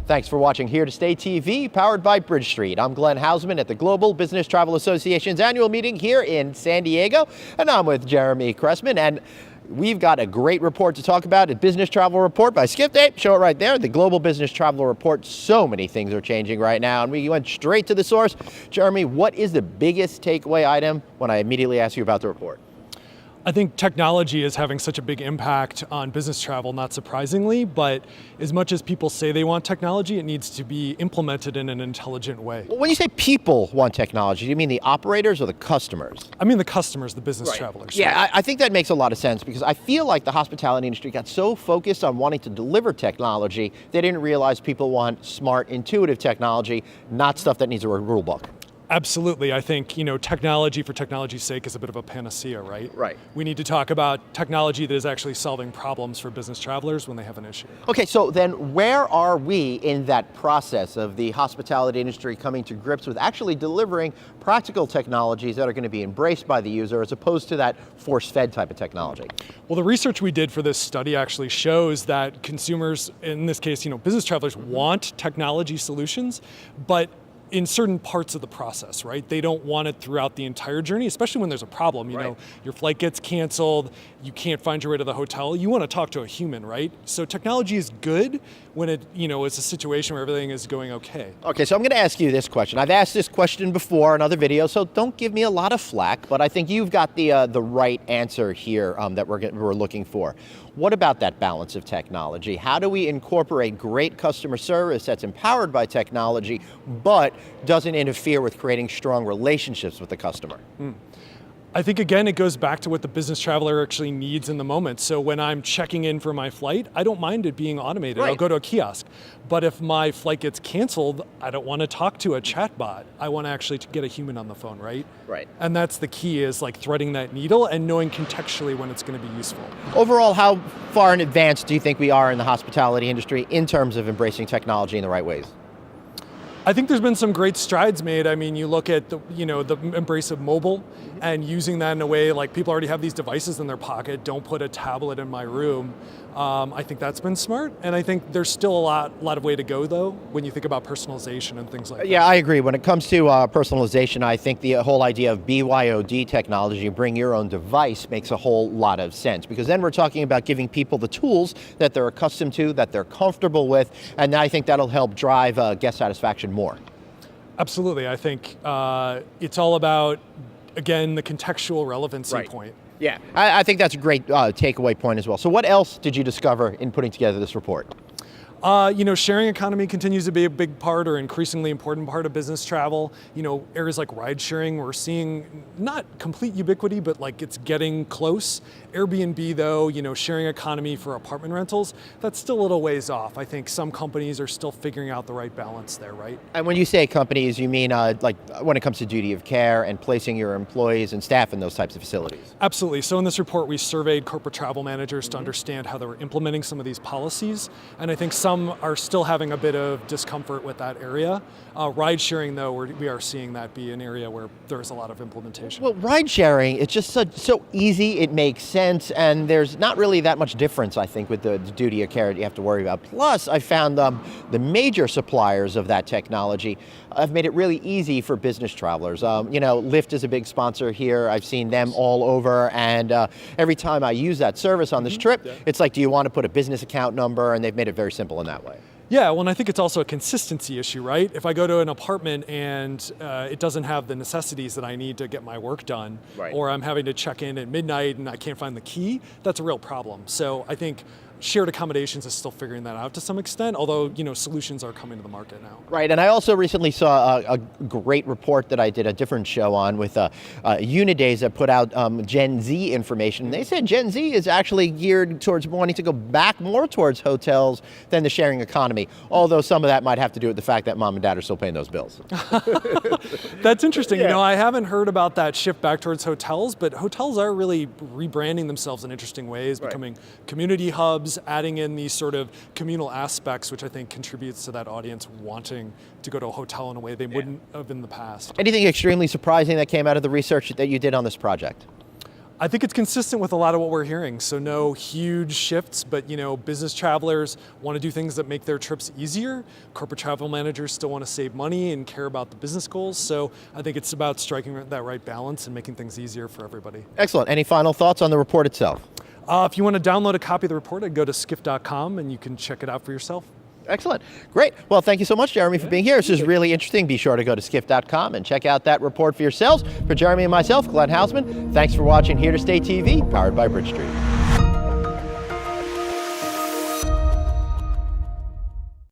Thanks for watching Here to Stay TV, powered by Bridge Street. I'm Glenn Hausman at the Global Business Travel Association's annual meeting here in San Diego, and I'm with Jeremy Kressmann, and we've got a great report to talk about, a business travel report by Skift. Show it right there, the Global Business Travel Report. So many things are changing right now, and we went straight to the source. Jeremy, what is the biggest takeaway item when I immediately ask you about the report? I think technology is having such a big impact on business travel, not surprisingly, but as much as people say they want technology, it needs to be implemented in an intelligent way. Well, when you say people want technology, do you mean the operators or the customers? I mean the customers, the business travelers. Yeah, right? I think that makes a lot of sense, because I feel like the hospitality industry got so focused on wanting to deliver technology, they didn't realize people want smart, intuitive technology, not stuff that needs a rule book. Absolutely. I think, technology for technology's sake is a bit of a panacea, right? Right. We need to talk about technology that is actually solving problems for business travelers when they have an issue. Okay, so then where are we in that process of the hospitality industry coming to grips with actually delivering practical technologies that are going to be embraced by the user, as opposed to that force-fed type of technology? Well, the research we did for this study actually shows that consumers, in this case, business travelers, want technology solutions, but in certain parts of the process, right? They don't want it throughout the entire journey, especially when there's a problem. You know, your flight gets canceled, you can't find your way to the hotel. You want to talk to a human, right? So technology is good when it's a situation where everything is going okay. Okay, so I'm going to ask you this question. I've asked this question before in other videos, so don't give me a lot of flack, but I think you've got the right answer here that we're looking for. What about that balance of technology? How do we incorporate great customer service that's empowered by technology, but doesn't interfere with creating strong relationships with the customer? I think, again, it goes back to what the business traveler actually needs in the moment. So when I'm checking in for my flight, I don't mind it being automated. I'll go to a kiosk. But if my flight gets canceled, I don't want to talk to a chatbot. I want to actually get a human on the phone, right? Right. And that's the key, is like threading that needle and knowing contextually when it's going to be useful. Overall, how far in advance do you think we are in the hospitality industry in terms of embracing technology in the right ways? I think there's been some great strides made. I mean, you look at the embrace of mobile and using that in a way like people already have these devices in their pocket. Don't put a tablet in my room. I think that's been smart, and I think there's still a lot of way to go, though, when you think about personalization and things like that. Yeah, I agree. When it comes to personalization, I think the whole idea of BYOD technology, bring your own device, makes a whole lot of sense, because then we're talking about giving people the tools that they're accustomed to, that they're comfortable with, and I think that'll help drive guest satisfaction more. Absolutely. I think it's all about, again, the contextual relevancy point. Yeah, I think that's a great takeaway point as well. So what else did you discover in putting together this report? Sharing economy continues to be a big part, or increasingly important part of business travel. Areas like ride sharing, we're seeing not complete ubiquity, but like it's getting close. Airbnb, though, sharing economy for apartment rentals, that's still a little ways off. I think some companies are still figuring out the right balance there, right? And when you say companies, you mean like when it comes to duty of care and placing your employees and staff in those types of facilities? Absolutely. So in this report, we surveyed corporate travel managers to understand how they were implementing some of these policies, and I think some are still having a bit of discomfort with that area. Ride sharing, though, we are seeing that be an area where there's a lot of implementation. Well, ride sharing, it's just so easy, it makes sense, and there's not really that much difference, I think, with the duty of care that you have to worry about. Plus, I found the major suppliers of that technology have made it really easy for business travelers. Lyft is a big sponsor here. I've seen them all over, and every time I use that service on this trip, it's like, do you want to put a business account number? And they've made it very simple in that way. Yeah, well, and I think it's also a consistency issue, right? If I go to an apartment and it doesn't have the necessities that I need to get my work done, or I'm having to check in at midnight and I can't find the key, that's a real problem. So I think shared accommodations is still figuring that out to some extent, although solutions are coming to the market now. Right, and I also recently saw a great report that I did a different show on with Unidays that put out Gen Z information. They said Gen Z is actually geared towards wanting to go back more towards hotels than the sharing economy, although some of that might have to do with the fact that mom and dad are still paying those bills. That's interesting. I haven't heard about that shift back towards hotels, but hotels are really rebranding themselves in interesting ways, becoming community hubs, adding in these sort of communal aspects, which I think contributes to that audience wanting to go to a hotel in a way they wouldn't have in the past. Anything extremely surprising that came out of the research that you did on this project? I think it's consistent with a lot of what we're hearing. So no huge shifts, but business travelers want to do things that make their trips easier. Corporate travel managers still want to save money and care about the business goals. So I think it's about striking that right balance and making things easier for everybody. Excellent. Any final thoughts on the report itself? If you want to download a copy of the report, I'd go to skift.com and you can check it out for yourself. Excellent. Great. Well, thank you so much, Jeremy, for being here. This is really interesting. Be sure to go to skift.com and check out that report for yourselves. For Jeremy and myself, Glenn Hausman, thanks for watching Here to Stay TV, powered by Bridge Street.